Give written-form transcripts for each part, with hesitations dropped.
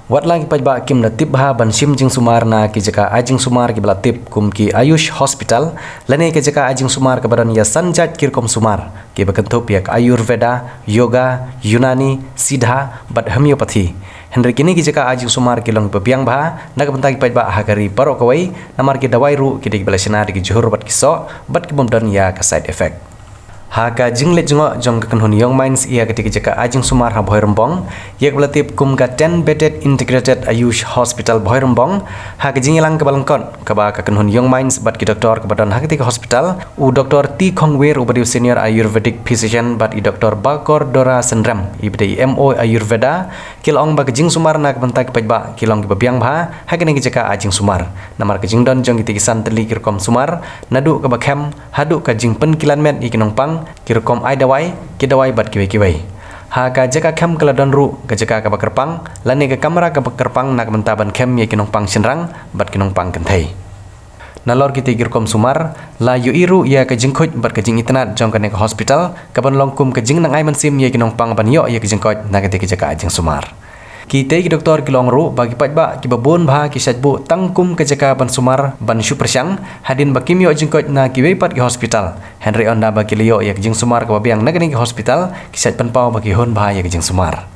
Wat lagi pajba kim na tip ha ban sim jing sumar na ki jaka ajing sumar ki bala tip kum ki Ayush Hospital lane ki jaka ajing sumar ka badan ya sanjat kirkom sumar ki bakantup yak Ayurveda, Yoga, Yunani, Siddha, bat homeopathy. Henry kini ki jaka ajing sumar ki long pepiang bah na kabentai pajba hagari parok kawai namar ki dawai ru ki dik bala sina ki johur bat ki so bat ki bomdan ya ka side effect. Haka jinglet jengok jong kekenhun young minds ia ketika jaka ajing sumar ha Bhoi Rembong ia kebelatip kum ka 10 bedded integrated Ayush Hospital Bhoi Rembong haka jingilang ke balangkot kaba kekenhun young minds bat ki doktor kebadan ha ketika hospital u Dr. T Khongwir u badiu senior Ayurvedic physician bat i Dr. Bakor Dora Sendram i badi MO Ayurveda kilong ba kejing sumar na kebentai kepajba kilong ki babiang bha ha kene jaka ajing sumar namar kejing don jong ki kisan teli kirkom sumar nadu ka bakhem hadu ka jing pen kilan met i kinong pang kirkom ai dawai ki dawai bat kiwai ha ka jaka kem keladon ru ka jaka ka bakerpang lani ka kamera ka bakerpang nak mentaban kem ye kinong pang sinrang bat kinong pang kentai nalor kita kirkom sumar la yu iru ya ka jingkhoj bat ka jing itnat jong ka ka hospital ka ban longkum ka jing nang ai mansim ye kinong pang ban yo ye ka jingkhoj na ka jaka ajing sumar kita ki doktor kilong ru bagi pajba ki babon bha ki sajbu tangkum ke jaka ban sumar ban syupersyang hadin bakim yo jingkot na ki wepat ki hospital Henry onda bagi liyo ya jing sumar ka babiang nagani ki hospital ki saj panpau bagi hon bha ya jing sumar.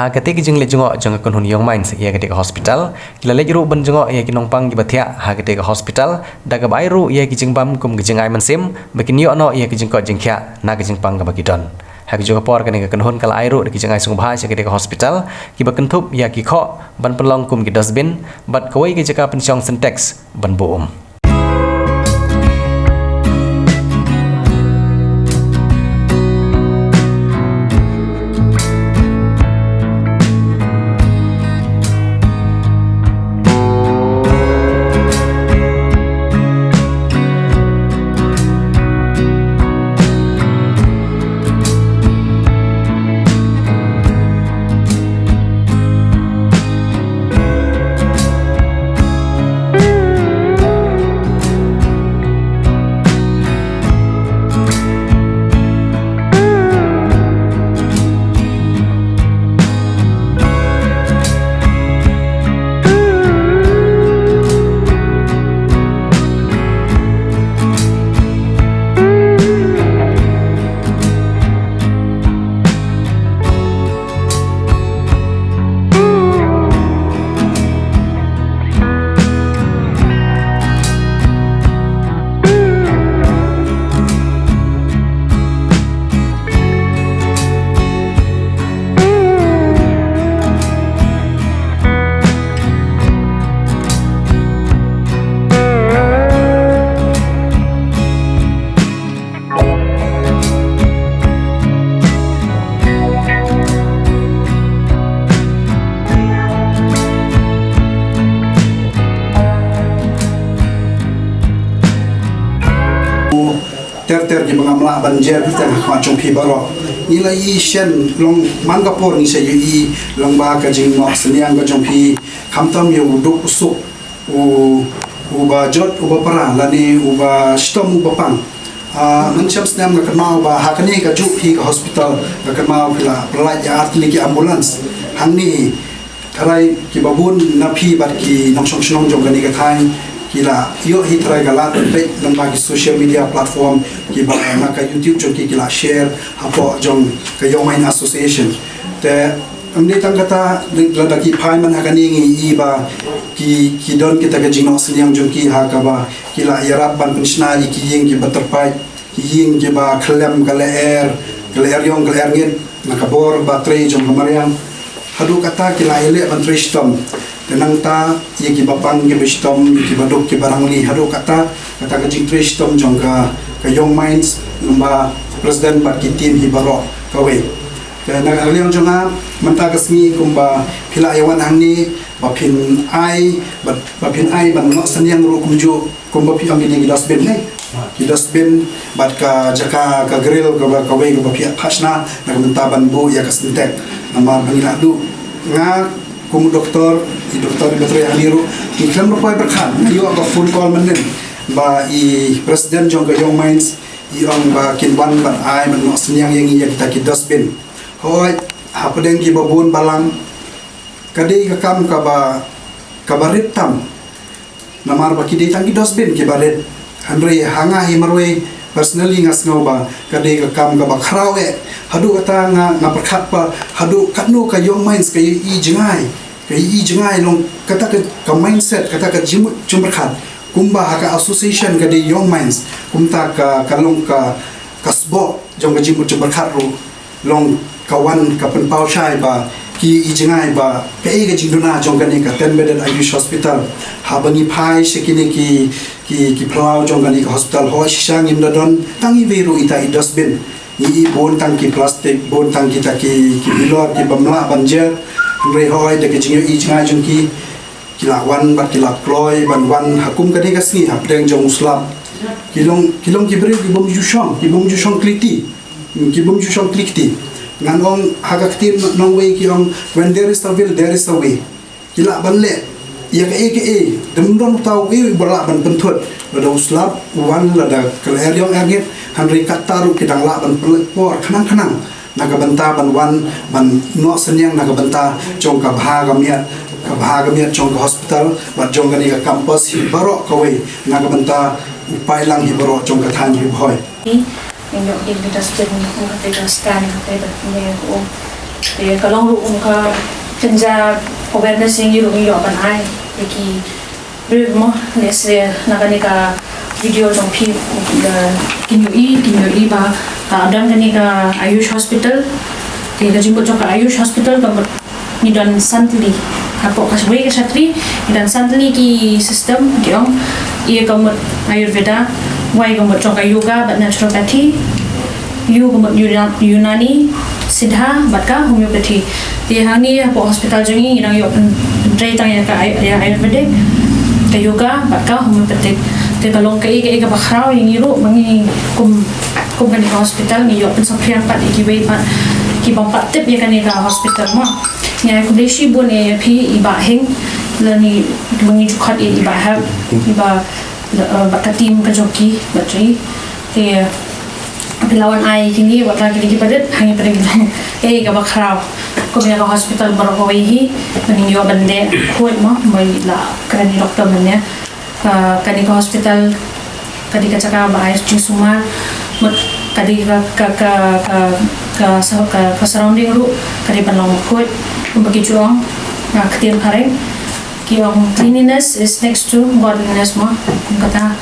Ha ketika jeng le jengok jeng kon young minds ia ketika hospital kila le ru ban jengok ia kinong pang gibatia ha ketika hospital daga bai ru ia ki jeng bam kum jeng ai mansim bakin yo no ia ki jeng ko jeng khia na ki jeng pang ga bagi don ha ki jeng por kan kon hon kala ai ru ki jeng ai sung bha ia ketika hospital ki bakan thup ia ki kho ban pelong kum ki dustbin bat koi ki jaka pensiong syntax ban boom. ter di mengamla banjir kita macam pi baro nilai shen long mangapur ni saya i long ba ka jing no seniang ka jompi kamtam yo duk usuk u ba jot u ba para lani u ba stom u ba pang Mencam senam ke mau ba hakani ka juk hi ka hospital ka mau kila pelaj art ni ki ambulance hang ni tharai ki babun na phi bat ki nong song song jong kani ka thai kila yo hi tharai galat pe nang ba ki social media platform ki ba na ka YouTube jong ki kila share hapo jong ka Young Minds Association te amni tang kata lada ki phai man hakani ngi i ba ki don kita ka jingno seliang jong ki ha ka ba kila yarap ban pensiona ki ying ki baterpai ki ying ki ba khlem kale air yong kale air ngit nakabor baterai jong kamariang hadu kata kila ele ban tristom tenang ta ye ki bapang ki bestom ki badok ki barang ni hadu kata ka jing tristom jong ka Young Minds lomba presiden bat ki tim hi baro kawe dan aliang jonga menta kesmi kumba pila yawan hangni bapin ai ban no sanyang ru kumju kumba pi angini dustbin ne ki dustbin bat ka jaka ka grill ka ba kawe ka pi phasna na menta ban bu ya kasintek nama bangila du nga kum doktor betre haniru ki klam ro poi berkhan ayo ka phone call manen ba i presiden jong ka Young Minds i ong ba kin ban ban ai man no sanyang yang ya kita ki dustbin hoi hapadeng ki babun balang kadai ka kam ka barit tam namar ba ki dei tang ki dosbin ki barit hanre hanga hi marwe personally ngas ngau ba kadai ka kam ka ba khrawe hadu kata nga perkhat pa hadu katnu ka Young Minds ka i jingai long kata ka mindset kata ka jimut jumberkhat kumba haka association kadai Young Minds kumta ka kalong ka kasbo jong ka jimut jumberkhat ro long kawan kapan pau shai ba ki ijingai ba ke ga jingduna jong kani ka 10 bedded Ayush hospital habani phai sekini ki plau jong kani ka hospital ho shisang im don tangi veru ita i dustbin ni bon tang ki plastic bon tang ki bilor ki bamla banjer re hoi de ke jingyo ijingai jong ki lawan bat ki lap kloi ban wan hakum kani ka sni hapdeng jong muslam kilong ki beri ki bom jushong kliti nganong hagaktin nong way ki ong when there is a will there is a way kila banle ya ka eke demron tau wi bala ban pentut bada uslap wan lada keler yong agit hanri kataru kidang la ban por khanang naga banta ban wan ban no senyang naga banta jong ka bhaga miat jong ka hospital bat jong gani ka campus hi baro ka we naga banta upai lang hi baro jong ka than hi hoy Indok di dustbin kita stand kita ni dia kalau lu ka kerja awareness yang you ban ai ki mo nese naganika video jong pi kinyo ba ka adam kani ka Ayush hospital ti ka jimbo jong ka Ayush hospital ka ni dan santli hapo kaswe ka satri dan santli ki system diong ia ka Ayurveda wai gomot jong ka yoga but naturopathy you gomot Yunani Siddha bat ka homeopathy ti hani po hospital jongi irang yo tray tang ya ka Ayurvedic ka yoga bat ka homeopathic te kalong ka iga bakhraw yang iru mangi kum kan hospital ni yo pen sapriang pat iki wei pat ki bang pat tip ya kan ka hospital ma nya ku deshi bon e pi iba heng lani mangi jukhat iba ha iba baka tim ka joki batri te pilawan ai kini wala kini padet hangi pada gitu ka bakhraw ko ka hospital baro ko hi mangi yo bande khoi ma mai la kan doktor manya kadi ka hospital kadi ka caka ba Ayush Sumar kadi ka surrounding ru kadi panlong khoi bagi juang ketir pareng Yung cleanliness is next to godliness mo. Kung kata,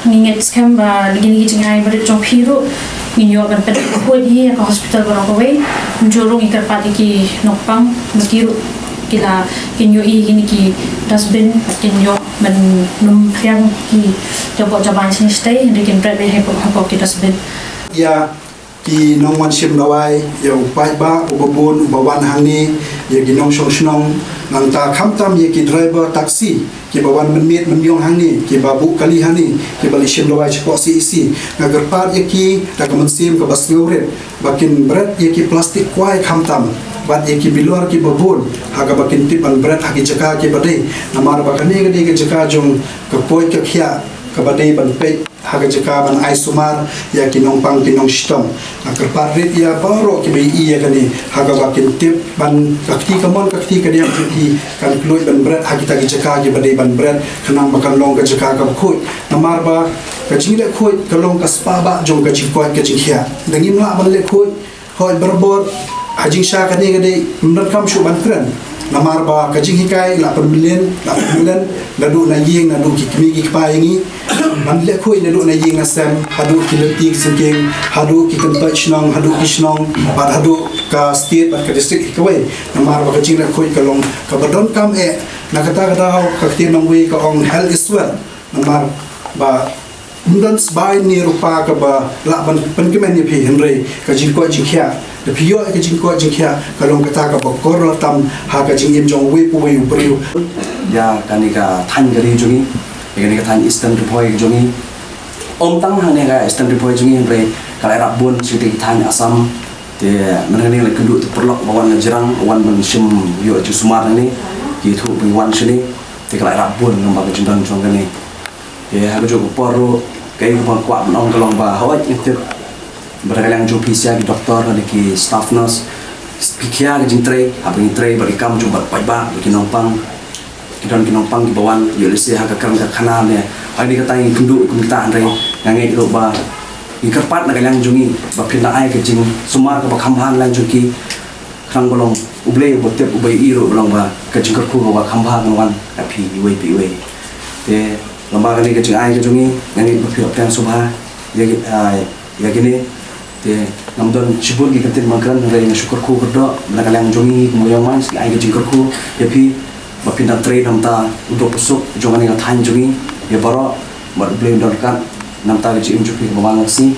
ninget scam ba, lagi jingay ba jong hero, ninyo ban pada ko di ka hospital ba ko way, njorong ikarpati ki nokpang, magiro kila kinyo gini ki dustbin, kinyo ban num yang ki jabo jaban sini stay, hindi kin bread hapo ki dustbin. Ya ki nong wan sim dawai ya upai ba ubabun ubawan hangni ya ki nong song nang ta khamtam ya ki driver taxi ki bawan menmit menyong hangni ki babu kali hani ki bali sim dawai chpo isi nagar par ya ki ta sim ka bas ngauret bakin bread ya ki plastik kwai khamtam bat ya ki bilor ki babun haga bakin tip an bread hagi jaka ki badai namar bakani gadi ki jaka jong ka koi ka khia kabadai ban pet haga jaka ban ai sumar ya kinong pang kinong sistem akar parit ya baro ki bai iya kani haga bakin tip ban kakti kamon kakti kadiam ki kan kluit ban berat hagi tagi jaka ki badai ban berat kenang bakan long ka jaka ka khoi namar ba ka jingle khoi ka long ka spa ba jong ka jikoi ka jikhia dangim la ban le khoi hoi berbor hajing sha kani gade mendat kam shu ban kran namar ba kajing hikai 8 million nadu na yeng nadu ki kimi ki pa yangi man le khoi nadu na yeng na sam hadu ki letik singking hadu ki kan touch nong hadu ki snong ba hadu ka state ba ka district kawai namar ba kajing le khoi kalong ka badon kam na kata hau ka tin nong we ka ong health is well namar ba undan sbai ni rupa ka ba la ban penkemen ni phi henry ka jing ko jing khia de pio ka jing ko jing khia ka long kata ka bokor tam ha ka jing im jong we pu we upriu ya kanika than gari jungi kanika than eastern repoi jungi om tang hang ne ga eastern repoi jungi henry kala rabun siti than asam te menani le kudu tu perlok bawan jerang wan ban sim yo ju sumar ni ki thu bi wan sini te kala rabun ngamba ka jindang jong ni ya hago jo poro kai ko kwa nong kalong ba hawat itu berkalang jo pisia ki doktor ada ki staff nurse pikia ki jintre abang tre bagi kam jo bar pai ba ki nompang ki bawan yo lese ha ka kam ka khana ne ai ka tai kundu kumta andre ngangai ro ba ki kerpat na kalang jungi ba pinda ai ka jing sumar ka ba khamhan lang jo ki khang bolong uble bote ubai iro bolong ba ka jing ku ba khambha ngwan ka pi we te lembaga ni kecing ai kecungi ngani berpihak yang subha ya gini te namdon cibur gi ketin makan rai na syukur ku kerdo menakal yang jongi moyang man ai kecing kerku ya pi bapinda trade namta untuk pusuk jongan yang than jongi ya baro bar blame don kan namta kecing jupi bawang si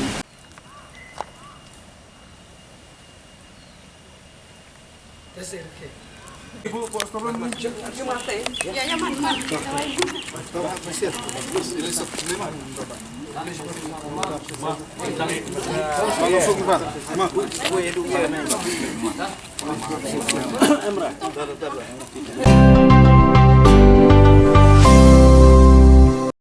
Ibu, pos turun ya, ya, man. Langsung, Pak.